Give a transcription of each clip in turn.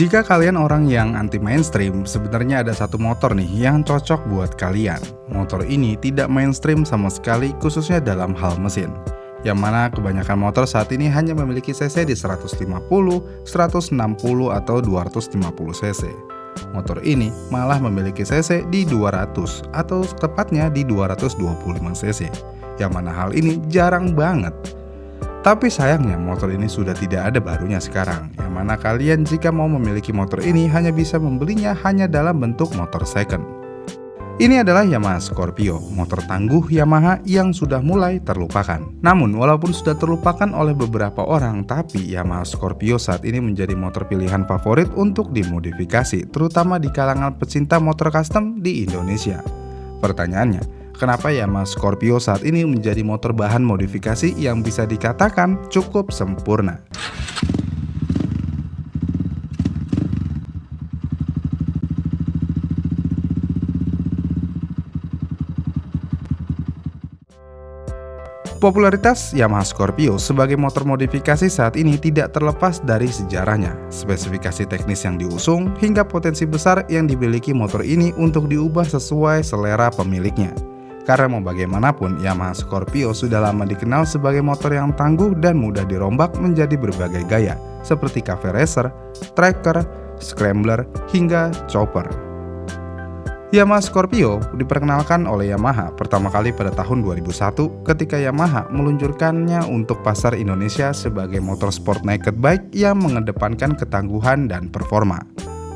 Jika kalian orang yang anti mainstream, sebenarnya ada satu motor nih yang cocok buat kalian. Motor ini tidak mainstream sama sekali, khususnya dalam hal mesin. Yang mana kebanyakan motor saat ini hanya memiliki cc di 150, 160 atau 250 cc. Motor ini malah memiliki cc di 200 atau tepatnya di 225 cc. Yang mana hal ini jarang banget. Tapi sayangnya motor ini sudah tidak ada barunya sekarang, yang mana kalian jika mau memiliki motor ini hanya bisa membelinya hanya dalam bentuk motor second. Ini adalah Yamaha Scorpio, motor tangguh Yamaha yang sudah mulai terlupakan. Namun walaupun sudah terlupakan oleh beberapa orang, tapi Yamaha Scorpio saat ini menjadi motor pilihan favorit untuk dimodifikasi, terutama di kalangan pecinta motor custom di Indonesia. Pertanyaannya, kenapa Yamaha Scorpio saat ini menjadi motor bahan modifikasi yang bisa dikatakan cukup sempurna? Popularitas Yamaha Scorpio sebagai motor modifikasi saat ini tidak terlepas dari sejarahnya, spesifikasi teknis yang diusung, hingga potensi besar yang dimiliki motor ini untuk diubah sesuai selera pemiliknya. Karena mau bagaimanapun, Yamaha Scorpio sudah lama dikenal sebagai motor yang tangguh dan mudah dirombak menjadi berbagai gaya, seperti cafe racer, tracker, scrambler, hingga chopper. Yamaha Scorpio diperkenalkan oleh Yamaha pertama kali pada tahun 2001 ketika Yamaha meluncurkannya untuk pasar Indonesia sebagai motor sport naked bike yang mengedepankan ketangguhan dan performa.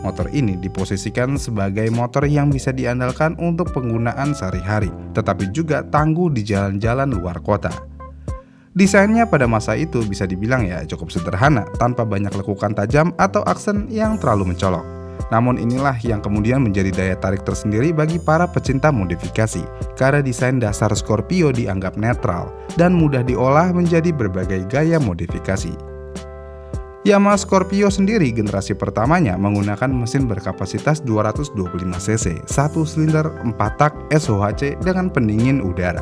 Motor ini diposisikan sebagai motor yang bisa diandalkan untuk penggunaan sehari-hari, tetapi juga tangguh di jalan-jalan luar kota. Desainnya pada masa itu bisa dibilang ya cukup sederhana, tanpa banyak lekukan tajam atau aksen yang terlalu mencolok. Namun inilah yang kemudian menjadi daya tarik tersendiri bagi para pecinta modifikasi, karena desain dasar Scorpio dianggap netral dan mudah diolah menjadi berbagai gaya modifikasi. Yamaha Scorpio sendiri generasi pertamanya menggunakan mesin berkapasitas 225 cc, 1 silinder 4 tak SOHC dengan pendingin udara.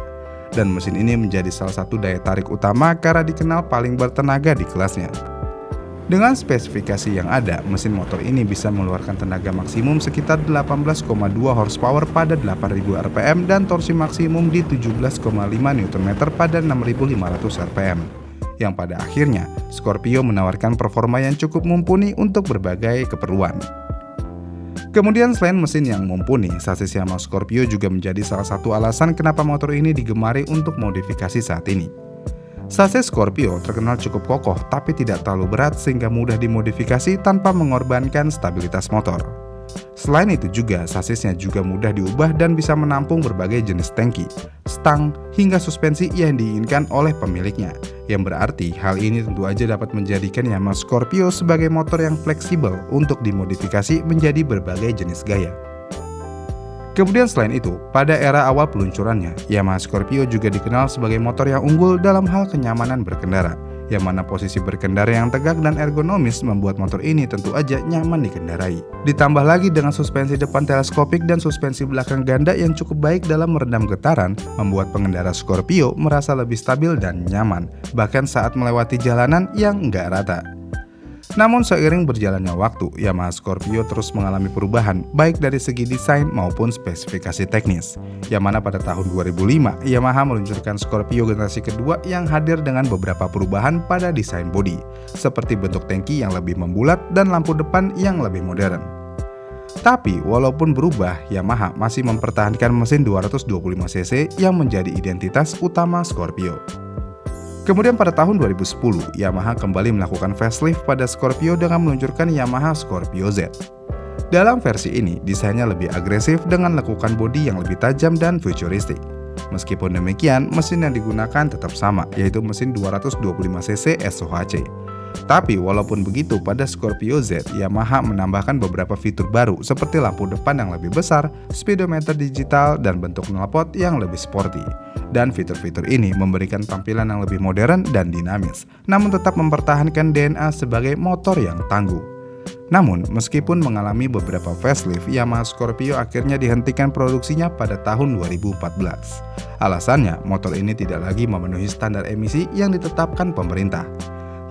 Dan mesin ini menjadi salah satu daya tarik utama karena dikenal paling bertenaga di kelasnya. Dengan spesifikasi yang ada, mesin motor ini bisa mengeluarkan tenaga maksimum sekitar 18,2 horsepower pada 8.000 rpm dan torsi maksimum di 17,5 Nm pada 6.500 rpm. Yang pada akhirnya, Scorpio menawarkan performa yang cukup mumpuni untuk berbagai keperluan. Kemudian selain mesin yang mumpuni, sasis Yamaha Scorpio juga menjadi salah satu alasan kenapa motor ini digemari untuk modifikasi saat ini. Sasis Scorpio terkenal cukup kokoh tapi tidak terlalu berat sehingga mudah dimodifikasi tanpa mengorbankan stabilitas motor. Selain itu juga, sasisnya juga mudah diubah dan bisa menampung berbagai jenis tangki, stang, hingga suspensi yang diinginkan oleh pemiliknya. Yang berarti hal ini tentu aja dapat menjadikan Yamaha Scorpio sebagai motor yang fleksibel untuk dimodifikasi menjadi berbagai jenis gaya. Kemudian selain itu, pada era awal peluncurannya, Yamaha Scorpio juga dikenal sebagai motor yang unggul dalam hal kenyamanan berkendara, yang mana posisi berkendara yang tegak dan ergonomis membuat motor ini tentu aja nyaman dikendarai. Ditambah lagi dengan suspensi depan teleskopik dan suspensi belakang ganda yang cukup baik dalam meredam getaran, membuat pengendara Scorpio merasa lebih stabil dan nyaman, bahkan saat melewati jalanan yang nggak rata. Namun seiring berjalannya waktu, Yamaha Scorpio terus mengalami perubahan baik dari segi desain maupun spesifikasi teknis. Yang mana pada tahun 2005, Yamaha meluncurkan Scorpio generasi kedua yang hadir dengan beberapa perubahan pada desain bodi, seperti bentuk tangki yang lebih membulat dan lampu depan yang lebih modern. Tapi walaupun berubah, Yamaha masih mempertahankan mesin 225 cc yang menjadi identitas utama Scorpio. Kemudian pada tahun 2010, Yamaha kembali melakukan facelift pada Scorpio dengan meluncurkan Yamaha Scorpio Z. Dalam versi ini, desainnya lebih agresif dengan lekukan bodi yang lebih tajam dan futuristik. Meskipun demikian, mesin yang digunakan tetap sama, yaitu mesin 225 cc SOHC. Tapi walaupun begitu, pada Scorpio Z, Yamaha menambahkan beberapa fitur baru seperti lampu depan yang lebih besar, speedometer digital, dan bentuk knalpot yang lebih sporty. Dan fitur-fitur ini memberikan tampilan yang lebih modern dan dinamis, namun tetap mempertahankan DNA sebagai motor yang tangguh. Namun, meskipun mengalami beberapa facelift, Yamaha Scorpio akhirnya dihentikan produksinya pada tahun 2014. Alasannya, motor ini tidak lagi memenuhi standar emisi yang ditetapkan pemerintah.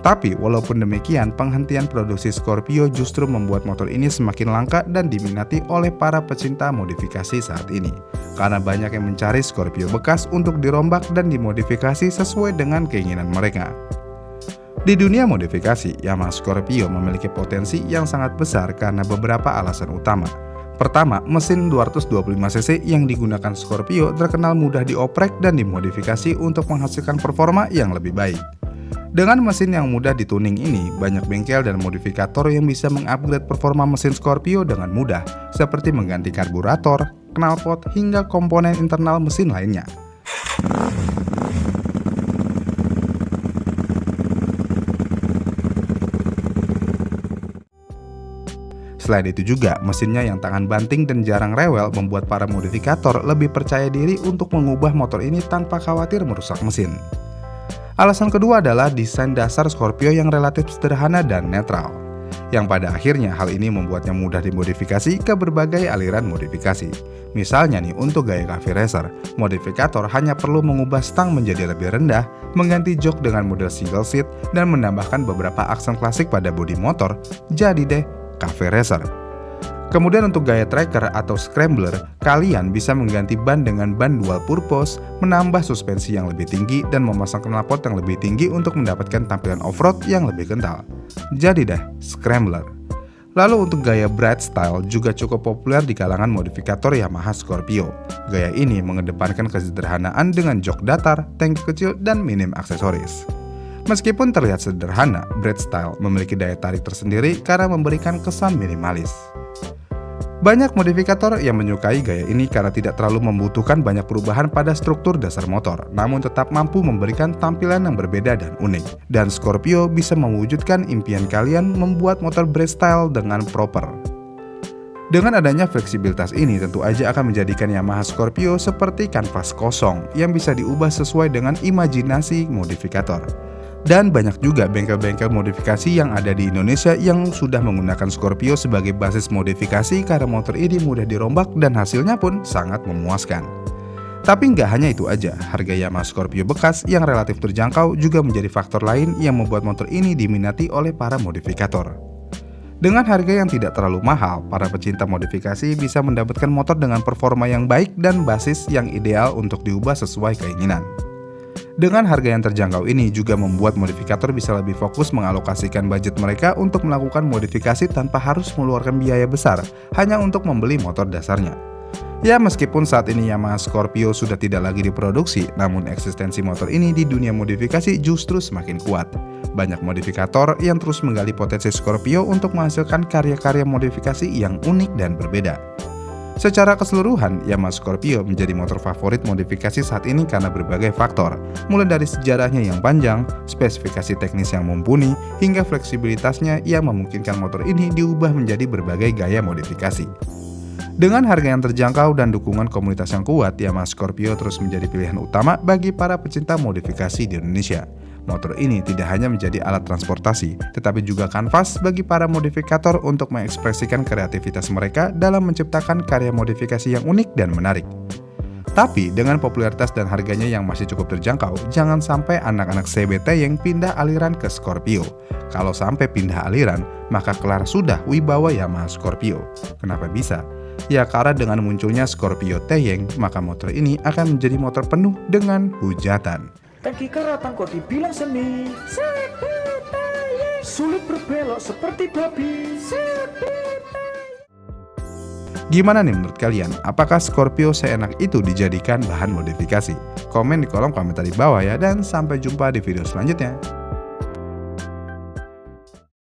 Tapi walaupun demikian, penghentian produksi Scorpio justru membuat motor ini semakin langka dan diminati oleh para pecinta modifikasi saat ini. Karena banyak yang mencari Scorpio bekas untuk dirombak dan dimodifikasi sesuai dengan keinginan mereka. Di dunia modifikasi, Yamaha Scorpio memiliki potensi yang sangat besar karena beberapa alasan utama. Pertama, mesin 225cc yang digunakan Scorpio terkenal mudah dioprek dan dimodifikasi untuk menghasilkan performa yang lebih baik. Dengan mesin yang mudah dituning ini, banyak bengkel dan modifikator yang bisa mengupgrade performa mesin Scorpio dengan mudah, seperti mengganti karburator, knalpot, hingga komponen internal mesin lainnya. Selain itu juga, mesinnya yang tangan banting dan jarang rewel membuat para modifikator lebih percaya diri untuk mengubah motor ini tanpa khawatir merusak mesin. Alasan kedua adalah desain dasar Scorpio yang relatif sederhana dan netral, yang pada akhirnya hal ini membuatnya mudah dimodifikasi ke berbagai aliran modifikasi. Misalnya nih, untuk gaya cafe racer, modifikator hanya perlu mengubah stang menjadi lebih rendah, mengganti jok dengan model single seat, dan menambahkan beberapa aksen klasik pada bodi motor, jadi deh cafe racer. Kemudian untuk gaya tracker atau scrambler, kalian bisa mengganti ban dengan ban dual purpose, menambah suspensi yang lebih tinggi, dan memasang knalpot yang lebih tinggi untuk mendapatkan tampilan off-road yang lebih kental. Jadi deh, scrambler. Lalu untuk gaya bright style juga cukup populer di kalangan modifikator Yamaha Scorpio. Gaya ini mengedepankan kesederhanaan dengan jok datar, tangki kecil, dan minim aksesoris. Meskipun terlihat sederhana, bright style memiliki daya tarik tersendiri karena memberikan kesan minimalis. Banyak modifikator yang menyukai gaya ini karena tidak terlalu membutuhkan banyak perubahan pada struktur dasar motor, namun tetap mampu memberikan tampilan yang berbeda dan unik. Dan Scorpio bisa mewujudkan impian kalian membuat motor bright style dengan proper. Dengan adanya fleksibilitas ini, tentu aja akan menjadikan Yamaha Scorpio seperti kanvas kosong yang bisa diubah sesuai dengan imajinasi modifikator. Dan banyak juga bengkel-bengkel modifikasi yang ada di Indonesia yang sudah menggunakan Scorpio sebagai basis modifikasi karena motor ini mudah dirombak dan hasilnya pun sangat memuaskan. Tapi nggak hanya itu aja, harga Yamaha Scorpio bekas yang relatif terjangkau juga menjadi faktor lain yang membuat motor ini diminati oleh para modifikator. Dengan harga yang tidak terlalu mahal, para pecinta modifikasi bisa mendapatkan motor dengan performa yang baik dan basis yang ideal untuk diubah sesuai keinginan. Dengan harga yang terjangkau ini juga membuat modifikator bisa lebih fokus mengalokasikan budget mereka untuk melakukan modifikasi tanpa harus mengeluarkan biaya besar hanya untuk membeli motor dasarnya. Ya, meskipun saat ini Yamaha Scorpio sudah tidak lagi diproduksi, namun eksistensi motor ini di dunia modifikasi justru semakin kuat. Banyak modifikator yang terus menggali potensi Scorpio untuk menghasilkan karya-karya modifikasi yang unik dan berbeda. Secara keseluruhan, Yamaha Scorpio menjadi motor favorit modifikasi saat ini karena berbagai faktor, mulai dari sejarahnya yang panjang, spesifikasi teknis yang mumpuni, hingga fleksibilitasnya yang memungkinkan motor ini diubah menjadi berbagai gaya modifikasi. Dengan harga yang terjangkau dan dukungan komunitas yang kuat, Yamaha Scorpio terus menjadi pilihan utama bagi para pecinta modifikasi di Indonesia. Motor ini tidak hanya menjadi alat transportasi, tetapi juga kanvas bagi para modifikator untuk mengekspresikan kreativitas mereka dalam menciptakan karya modifikasi yang unik dan menarik. Tapi dengan popularitas dan harganya yang masih cukup terjangkau, jangan sampai anak-anak CBT yang pindah aliran ke Scorpio. Kalau sampai pindah aliran, maka kelar sudah wibawa Yamaha Scorpio. Kenapa bisa? Ya, karena dengan munculnya Scorpio Taeyang, maka motor ini akan menjadi motor penuh dengan hujatan. Tangki keratan kok dibilang seni, sulit berbelok seperti babi. Gimana nih menurut kalian? Apakah Scorpio seenak itu dijadikan bahan modifikasi? Komen di kolom komentar di bawah ya, dan sampai jumpa di video selanjutnya.